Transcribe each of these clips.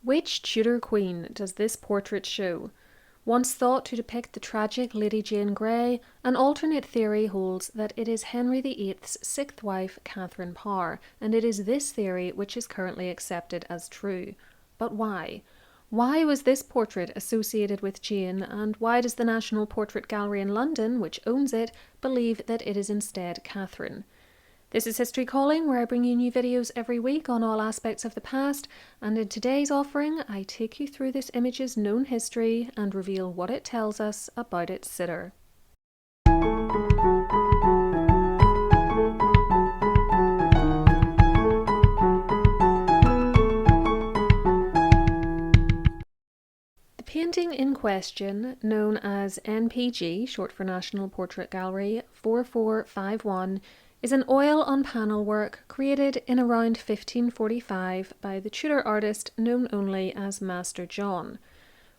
Which Tudor queen does this portrait show? Once thought to depict the tragic Lady Jane Grey, an alternate theory holds that it is Henry VIII's sixth wife, Catherine Parr, and it is this theory which is currently accepted as true. But why? Why was this portrait associated with Jane, and why does the National Portrait Gallery in London, which owns it, believe that it is instead Catherine? This is History Calling, where I bring you new videos every week on all aspects of the past, and in today's offering I take you through this image's known history and reveal what it tells us about its sitter. The painting in question, known as NPG, short for National Portrait Gallery 4451, is an oil-on-panel work created in around 1545 by the Tudor artist known only as Master John.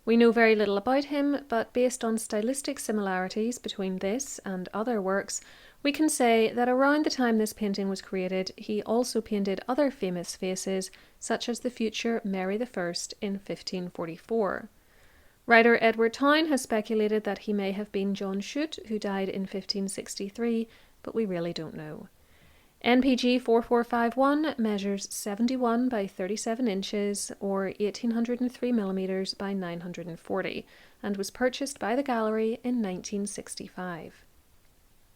We know very little about him, but based on stylistic similarities between this and other works, we can say that around the time this painting was created, he also painted other famous faces, such as the future Mary I in 1544. Writer Edward Town has speculated that he may have been John Shute, who died in 1563, but we really don't know. NPG 4451 measures 71 by 37 inches or 1803 millimeters by 940 and was purchased by the gallery in 1965.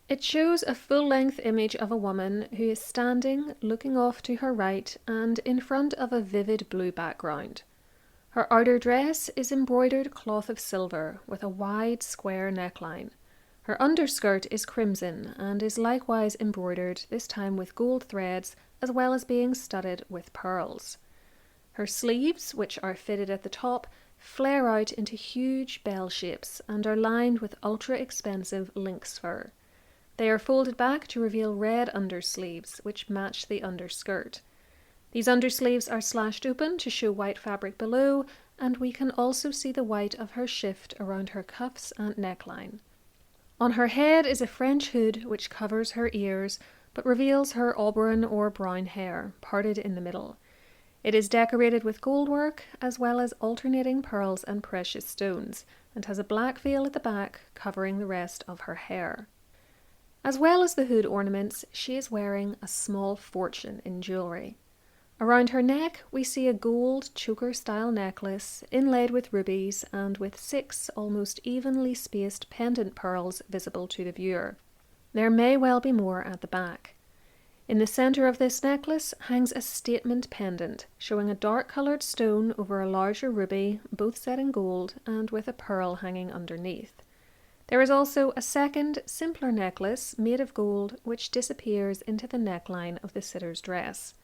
It shows a full-length image of a woman who is standing, looking off to her right and in front of a vivid blue background. Her outer dress is embroidered cloth of silver with a wide square neckline. Her underskirt is crimson and is likewise embroidered, this time with gold threads, as well as being studded with pearls. Her sleeves, which are fitted at the top, flare out into huge bell shapes and are lined with ultra-expensive lynx fur. They are folded back to reveal red undersleeves, which match the underskirt. These undersleeves are slashed open to show white fabric below, and we can also see the white of her shift around her cuffs and neckline. On her head is a French hood which covers her ears, but reveals her auburn or brown hair, parted in the middle. It is decorated with goldwork, as well as alternating pearls and precious stones, and has a black veil at the back covering the rest of her hair. As well as the hood ornaments, she is wearing a small fortune in jewellery. Around her neck we see a gold choker-style necklace inlaid with rubies and with 6 almost evenly spaced pendant pearls visible to the viewer. There may well be more at the back. In the centre of this necklace hangs a statement pendant, showing a dark-coloured stone over a larger ruby, both set in gold, and with a pearl hanging underneath. There is also a second, simpler necklace made of gold which disappears into the neckline of the sitter's dress.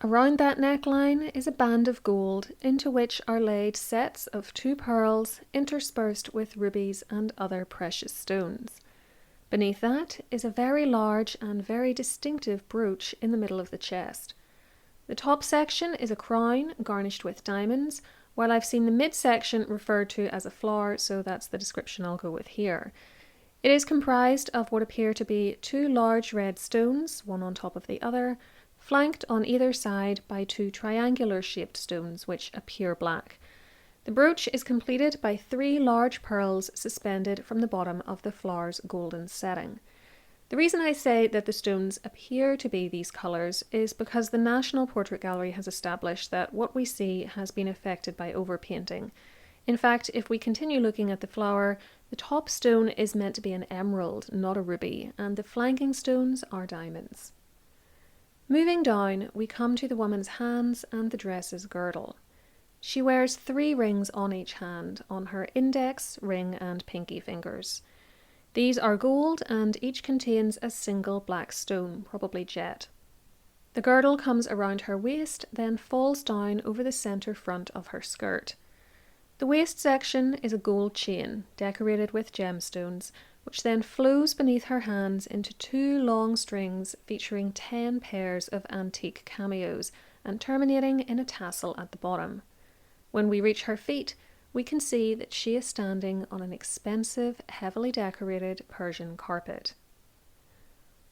Around that neckline is a band of gold into which are laid sets of 2 pearls interspersed with rubies and other precious stones. Beneath that is a very large and very distinctive brooch in the middle of the chest. The top section is a crown garnished with diamonds, while I've seen the midsection referred to as a flower, so that's the description I'll go with here. It is comprised of what appear to be 2 large red stones, one on top of the other, flanked on either side by 2 triangular-shaped stones which appear black. The brooch is completed by 3 large pearls suspended from the bottom of the flower's golden setting. The reason I say that the stones appear to be these colours is because the National Portrait Gallery has established that what we see has been affected by overpainting. In fact, if we continue looking at the flower, the top stone is meant to be an emerald, not a ruby, and the flanking stones are diamonds. Moving down, we come to the woman's hands and the dress's girdle. She wears 3 rings on each hand, on her index, ring and pinky fingers. These are gold and each contains a single black stone, probably jet. The girdle comes around her waist, then falls down over the centre front of her skirt. The waist section is a gold chain, decorated with gemstones, which then flows beneath her hands into 2 long strings featuring 10 pairs of antique cameos and terminating in a tassel at the bottom. When we reach her feet, we can see that she is standing on an expensive, heavily decorated Persian carpet.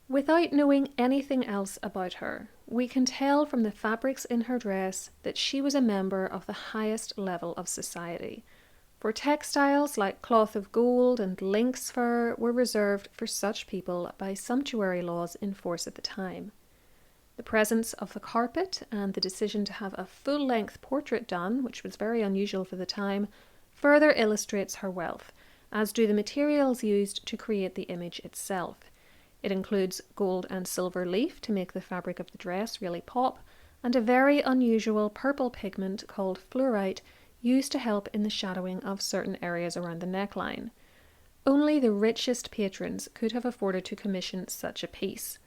Without knowing anything else about her, we can tell from the fabrics in her dress that she was a member of the highest level of society, for textiles like cloth of gold and lynx fur were reserved for such people by sumptuary laws in force at the time. The presence of the carpet and the decision to have a full-length portrait done, which was very unusual for the time, further illustrates her wealth, as do the materials used to create the image itself. It includes gold and silver leaf to make the fabric of the dress really pop, and a very unusual purple pigment called fluorite used to help in the shadowing of certain areas around the neckline. Only the richest patrons could have afforded to commission such a piece.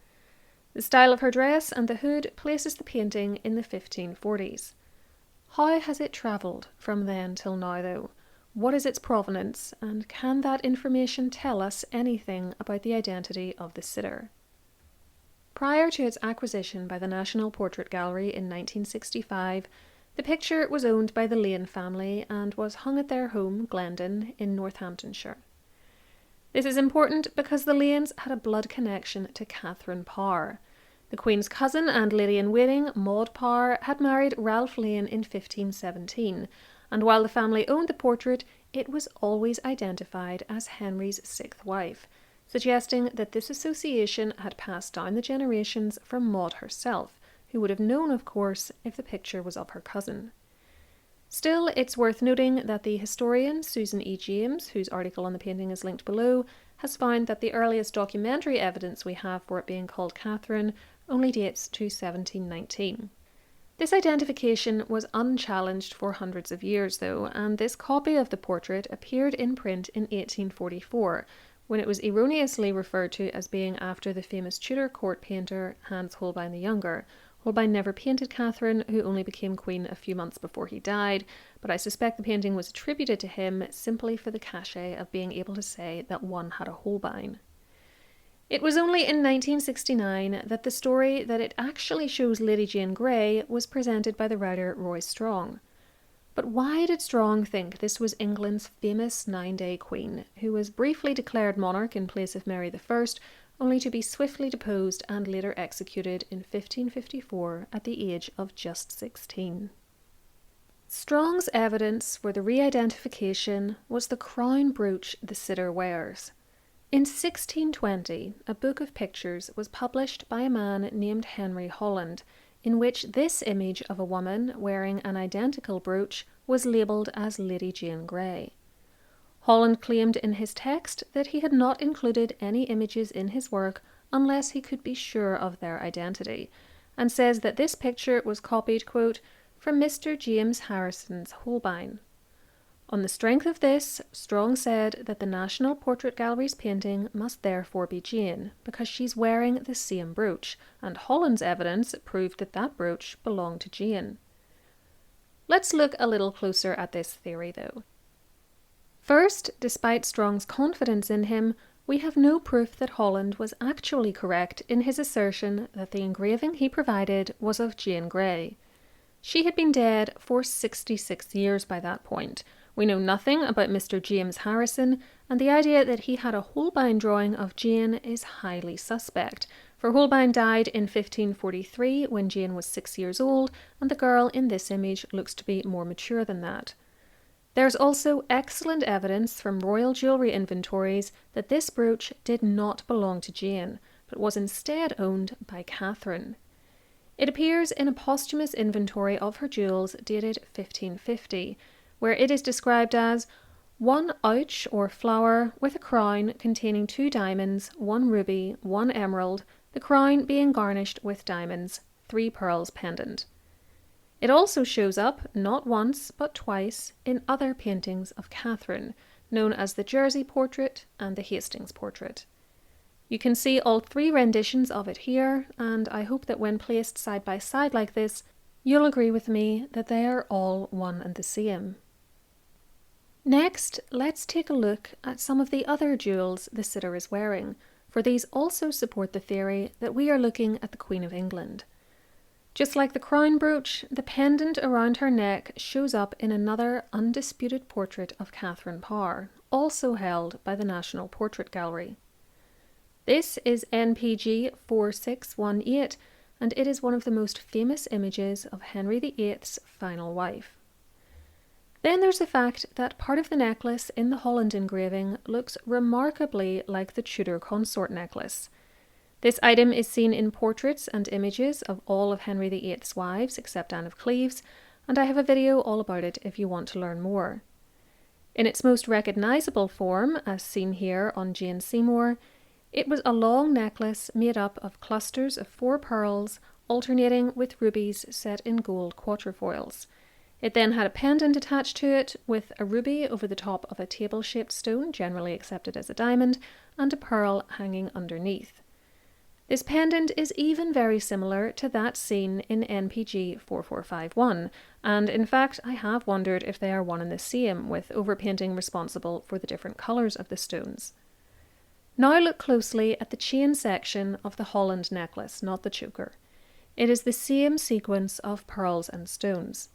The style of her dress and the hood places the painting in the 1540s. How has it travelled from then till now, though? What is its provenance, and can that information tell us anything about the identity of the sitter? Prior to its acquisition by the National Portrait Gallery in 1965, the picture was owned by the Lane family and was hung at their home, Glendon, in Northamptonshire. This is important because the Lanes had a blood connection to Catherine Parr. The Queen's cousin and lady-in-waiting, Maud Parr, had married Ralph Lane in 1517, and while the family owned the portrait, it was always identified as Henry's sixth wife, suggesting that this association had passed down the generations from Maud herself, who would have known, of course, if the picture was of her cousin. Still, it's worth noting that the historian Susan E. James, whose article on the painting is linked below, has found that the earliest documentary evidence we have for it being called Catherine only dates to 1719. This identification was unchallenged for hundreds of years, though, and this copy of the portrait appeared in print in 1844, when it was erroneously referred to as being after the famous Tudor court painter Hans Holbein the Younger. Holbein never painted Catherine, who only became queen a few months before he died, but I suspect the painting was attributed to him simply for the cachet of being able to say that one had a Holbein. It was only in 1969 that the story that it actually shows Lady Jane Grey was presented by the writer Roy Strong. But why did Strong think this was England's famous 9-day queen, who was briefly declared monarch in place of Mary I, only to be swiftly deposed and later executed in 1554 at the age of just 16? Strong's evidence for the re-identification was the crown brooch the sitter wears. In 1620, a book of pictures was published by a man named Henry Holland, in which this image of a woman wearing an identical brooch was labelled as Lady Jane Grey. Holland claimed in his text that he had not included any images in his work unless he could be sure of their identity, and says that this picture was copied, quote, from Mr. James Harrison's Holbein. On the strength of this, Strong said that the National Portrait Gallery's painting must therefore be Jane, because she's wearing the same brooch, and Holland's evidence proved that that brooch belonged to Jane. Let's look a little closer at this theory, though. First, despite Strong's confidence in him, we have no proof that Holland was actually correct in his assertion that the engraving he provided was of Jane Grey. She had been dead for 66 years by that point. We know nothing about Mr. James Harrison, and the idea that he had a Holbein drawing of Jane is highly suspect, for Holbein died in 1543 when Jane was 6 years old, and the girl in this image looks to be more mature than that. There's also excellent evidence from royal jewellery inventories that this brooch did not belong to Jane, but was instead owned by Catherine. It appears in a posthumous inventory of her jewels dated 1550, where it is described as one ouch or flower with a crown containing 2 diamonds, 1 ruby, 1 emerald, the crown being garnished with diamonds, 3 pearls pendant. It also shows up, not once but twice, in other paintings of Catherine, known as the Jersey portrait and the Hastings portrait. You can see all 3 renditions of it here, and I hope that when placed side by side like this, you'll agree with me that they are all one and the same. Next, let's take a look at some of the other jewels the sitter is wearing, for these also support the theory that we are looking at the Queen of England. Just like the crown brooch, the pendant around her neck shows up in another undisputed portrait of Catherine Parr, also held by the National Portrait Gallery. This is NPG 4618, and it is one of the most famous images of Henry VIII's final wife. Then there's the fact that part of the necklace in the Holland engraving looks remarkably like the Tudor consort necklace. This item is seen in portraits and images of all of Henry VIII's wives except Anne of Cleves, and I have a video all about it if you want to learn more. In its most recognisable form, as seen here on Jane Seymour, it was a long necklace made up of clusters of 4 pearls alternating with rubies set in gold quatrefoils. It then had a pendant attached to it with a ruby over the top of a table-shaped stone, generally accepted as a diamond, and a pearl hanging underneath. This pendant is even very similar to that seen in NPG 4451, and in fact I have wondered if they are one and the same, with overpainting responsible for the different colours of the stones. Now look closely at the chain section of the Holland necklace, not the choker. It is the same sequence of pearls and stones.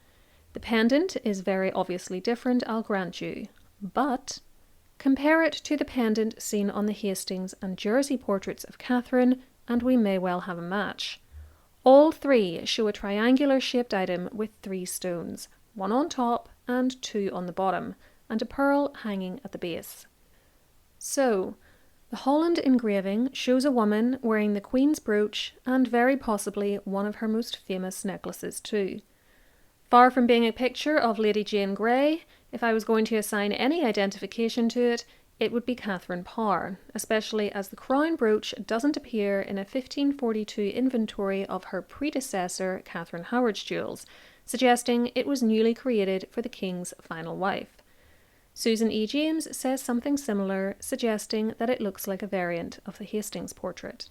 The pendant is very obviously different, I'll grant you, but compare it to the pendant seen on the Hastings and Jersey portraits of Catherine, and we may well have a match. All 3 show a triangular shaped item with 3 stones, 1 on top and 2 on the bottom, and a pearl hanging at the base. So, the Holland engraving shows a woman wearing the Queen's brooch and very possibly one of her most famous necklaces too. Far from being a picture of Lady Jane Grey, if I was going to assign any identification to it, it would be Catherine Parr, especially as the crown brooch doesn't appear in a 1542 inventory of her predecessor, Katherine Howard's jewels, suggesting it was newly created for the King's final wife. Susan E. James says something similar, suggesting that it looks like a variant of the Hastings portrait.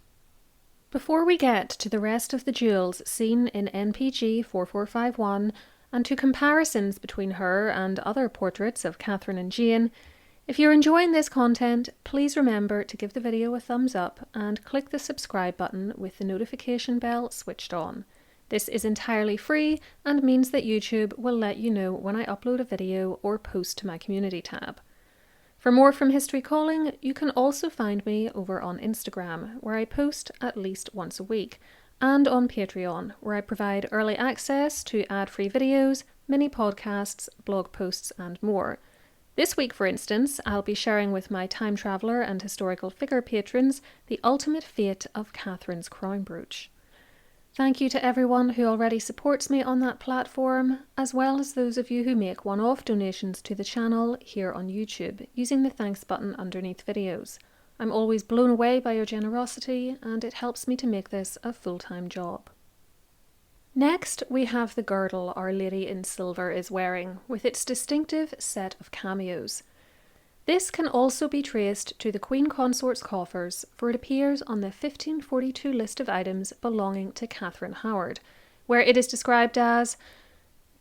Before we get to the rest of the jewels seen in NPG 4451 and to comparisons between her and other portraits of Catherine and Jane, if you're enjoying this content, please remember to give the video a thumbs up and click the subscribe button with the notification bell switched on. This is entirely free and means that YouTube will let you know when I upload a video or post to my community tab. For more from History Calling, you can also find me over on Instagram, where I post at least once a week, and on Patreon, where I provide early access to ad-free videos, mini podcasts, blog posts, and more. This week, for instance, I'll be sharing with my time traveller and historical figure patrons the ultimate fate of Catherine's crown brooch. Thank you to everyone who already supports me on that platform, as well as those of you who make one-off donations to the channel here on YouTube using the thanks button underneath videos. I'm always blown away by your generosity, and it helps me to make this a full-time job. Next, we have the girdle Our Lady in Silver is wearing, with its distinctive set of cameos. This can also be traced to the Queen Consort's coffers, for it appears on the 1542 list of items belonging to Katherine Howard, where it is described as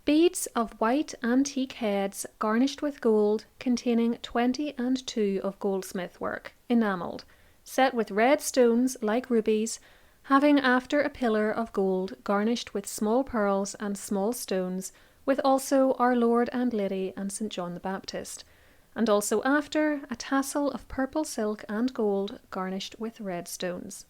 beads of white antique heads garnished with gold, containing 22 of goldsmith work, enamelled, set with red stones like rubies, having after a pillar of gold garnished with small pearls and small stones, with also Our Lord and Lady and St. John the Baptist, and also after a tassel of purple silk and gold garnished with red stones.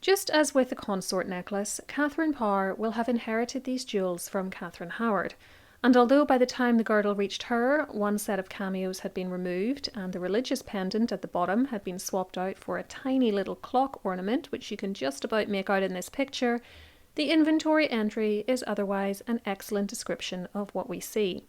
Just as with the consort necklace, Catherine Parr will have inherited these jewels from Catherine Howard, and although by the time the girdle reached her, one set of cameos had been removed and the religious pendant at the bottom had been swapped out for a tiny little clock ornament, which you can just about make out in this picture, the inventory entry is otherwise an excellent description of what we see.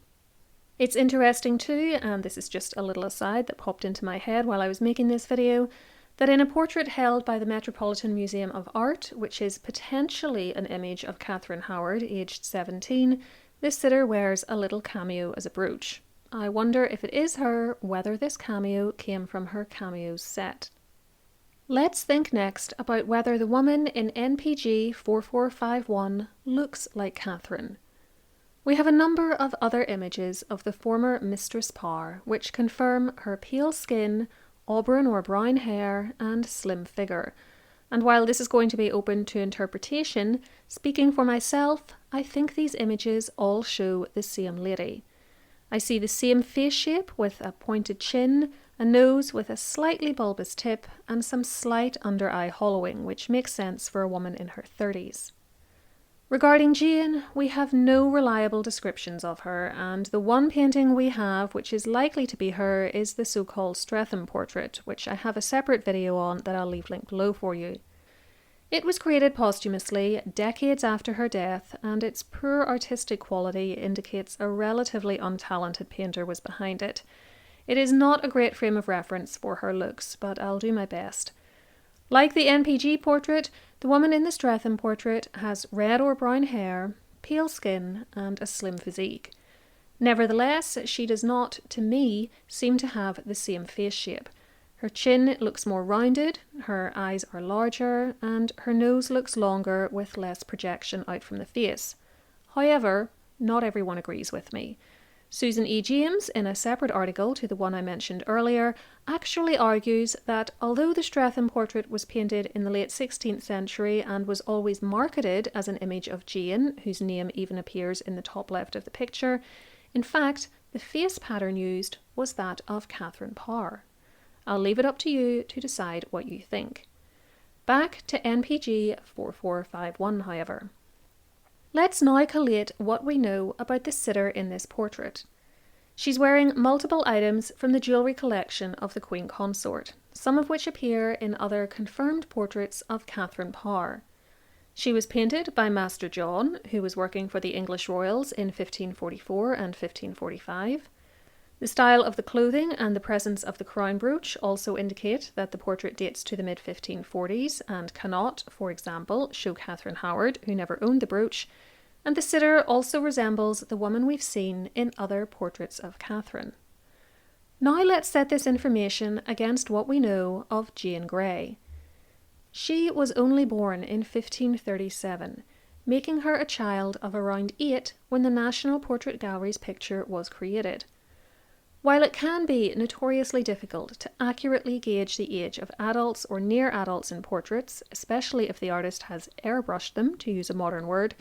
It's interesting too, and this is just a little aside that popped into my head while I was making this video, that in a portrait held by the Metropolitan Museum of Art, which is potentially an image of Catherine Howard, aged 17, this sitter wears a little cameo as a brooch. I wonder if it is her, whether this cameo came from her cameos set. Let's think next about whether the woman in NPG 4451 looks like Catherine. We have a number of other images of the former Mistress Parr, which confirm her pale skin, auburn or brown hair, and slim figure. And while this is going to be open to interpretation, speaking for myself, I think these images all show the same lady. I see the same face shape with a pointed chin, a nose with a slightly bulbous tip and some slight under-eye hollowing, which makes sense for a woman in her 30s. Regarding Jane, we have no reliable descriptions of her, and the one painting we have which is likely to be her is the so-called Streatham portrait, which I have a separate video on that I'll leave linked below for you. It was created posthumously, decades after her death, and its poor artistic quality indicates a relatively untalented painter was behind it. It is not a great frame of reference for her looks, but I'll do my best. Like the NPG portrait, the woman in the Streatham portrait has red or brown hair, pale skin, and a slim physique. Nevertheless, she does not, to me, seem to have the same face shape. Her chin looks more rounded, her eyes are larger, and her nose looks longer with less projection out from the face. However, not everyone agrees with me. Susan E. James, in a separate article to the one I mentioned earlier, actually argues that although the Streatham portrait was painted in the late 16th century and was always marketed as an image of Jane, whose name even appears in the top left of the picture, in fact, the face pattern used was that of Catherine Parr. I'll leave it up to you to decide what you think. Back to NPG 4451, however. Let's now collate what we know about the sitter in this portrait. She's wearing multiple items from the jewellery collection of the Queen Consort, some of which appear in other confirmed portraits of Catherine Parr. She was painted by Master John, who was working for the English royals in 1544 and 1545. The style of the clothing and the presence of the crown brooch also indicate that the portrait dates to the mid-1540s and cannot, for example, show Catherine Howard, who never owned the brooch, and the sitter also resembles the woman we've seen in other portraits of Catherine. Now let's set this information against what we know of Jane Grey. She was only born in 1537, making her a child of around 8 when the National Portrait Gallery's picture was created. While it can be notoriously difficult to accurately gauge the age of adults or near adults in portraits, especially if the artist has airbrushed them, to use a modern word,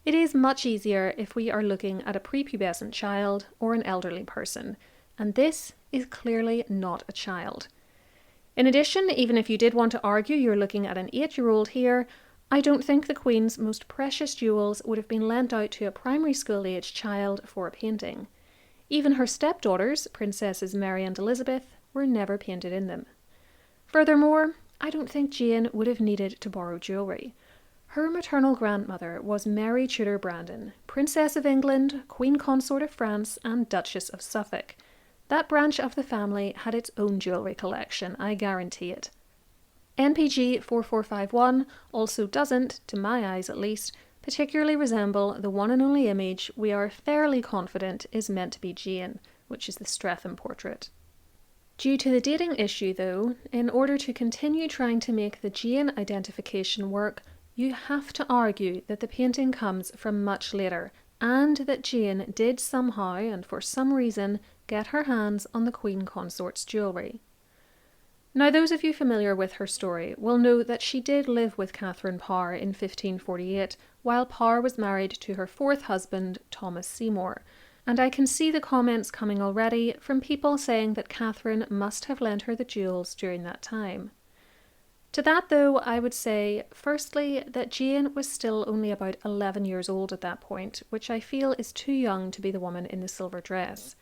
it is much easier if we are looking at a prepubescent child or an elderly person, and this is clearly not a child. In addition, even if you did want to argue you're looking at an 8-year-old here, I don't think the Queen's most precious jewels would have been lent out to a primary school-aged child for a painting. Even her stepdaughters, Princesses Mary and Elizabeth, were never painted in them. Furthermore, I don't think Jane would have needed to borrow jewellery. Her maternal grandmother was Mary Tudor Brandon, Princess of England, Queen Consort of France, and Duchess of Suffolk. That branch of the family had its own jewellery collection, I guarantee it. NPG 4451 also doesn't, to my eyes at least, particularly resemble the one and only image we are fairly confident is meant to be Jane, which is the Streatham portrait. Due to the dating issue though, in order to continue trying to make the Jane identification work, you have to argue that the painting comes from much later, and that Jane did somehow and for some reason get her hands on the Queen Consort's jewellery. Now those of you familiar with her story will know that she did live with Catherine Parr in 1548, while Parr was married to her 4th husband, Thomas Seymour, and I can see the comments coming already from people saying that Catherine must have lent her the jewels during that time. To that though, I would say, firstly, that Jane was still only about 11 years old at that point, which I feel is too young to be the woman in the silver dress.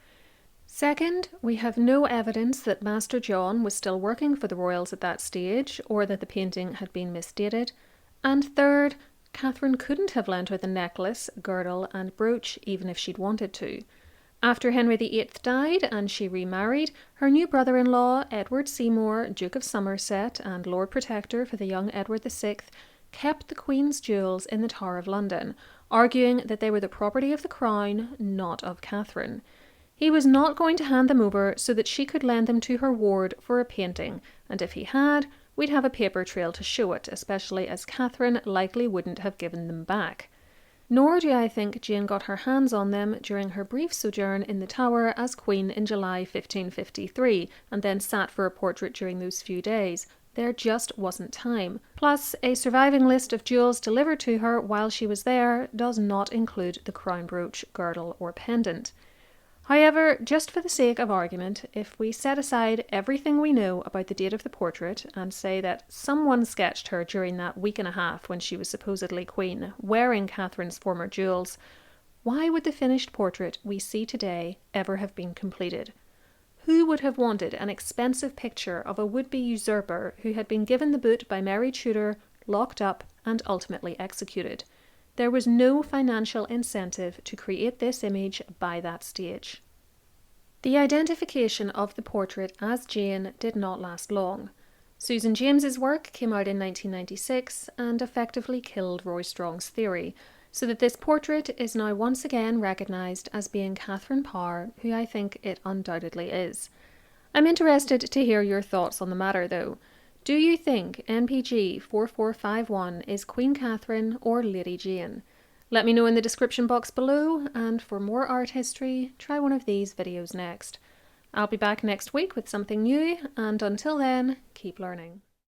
Second, we have no evidence that Master John was still working for the royals at that stage, or that the painting had been misdated. And third, Catherine couldn't have lent her the necklace, girdle and brooch even if she'd wanted to. After Henry VIII died and she remarried, her new brother-in-law, Edward Seymour, Duke of Somerset and Lord Protector for the young Edward VI, kept the Queen's jewels in the Tower of London, arguing that they were the property of the Crown, not of Catherine. He was not going to hand them over so that she could lend them to her ward for a painting, and if he had, we'd have a paper trail to show it, especially as Catherine likely wouldn't have given them back. Nor do I think Jane got her hands on them during her brief sojourn in the Tower as Queen in July 1553, and then sat for a portrait during those few days. There just wasn't time. Plus, a surviving list of jewels delivered to her while she was there does not include the crown brooch, girdle or pendant. However, just for the sake of argument, if we set aside everything we know about the date of the portrait and say that someone sketched her during that week and a half when she was supposedly queen, wearing Catherine's former jewels, why would the finished portrait we see today ever have been completed? Who would have wanted an expensive picture of a would-be usurper who had been given the boot by Mary Tudor, locked up, and ultimately executed? There was no financial incentive to create this image by that stage. The identification of the portrait as Jane did not last long. Susan James's work came out in 1996 and effectively killed Roy Strong's theory, so that this portrait is now once again recognised as being Catherine Parr, who I think it undoubtedly is. I'm interested to hear your thoughts on the matter though. Do you think NPG 4451 is Queen Katherine or Lady Jane? Let me know in the description box below, and for more art history, try one of these videos next. I'll be back next week with something new, and until then, keep learning.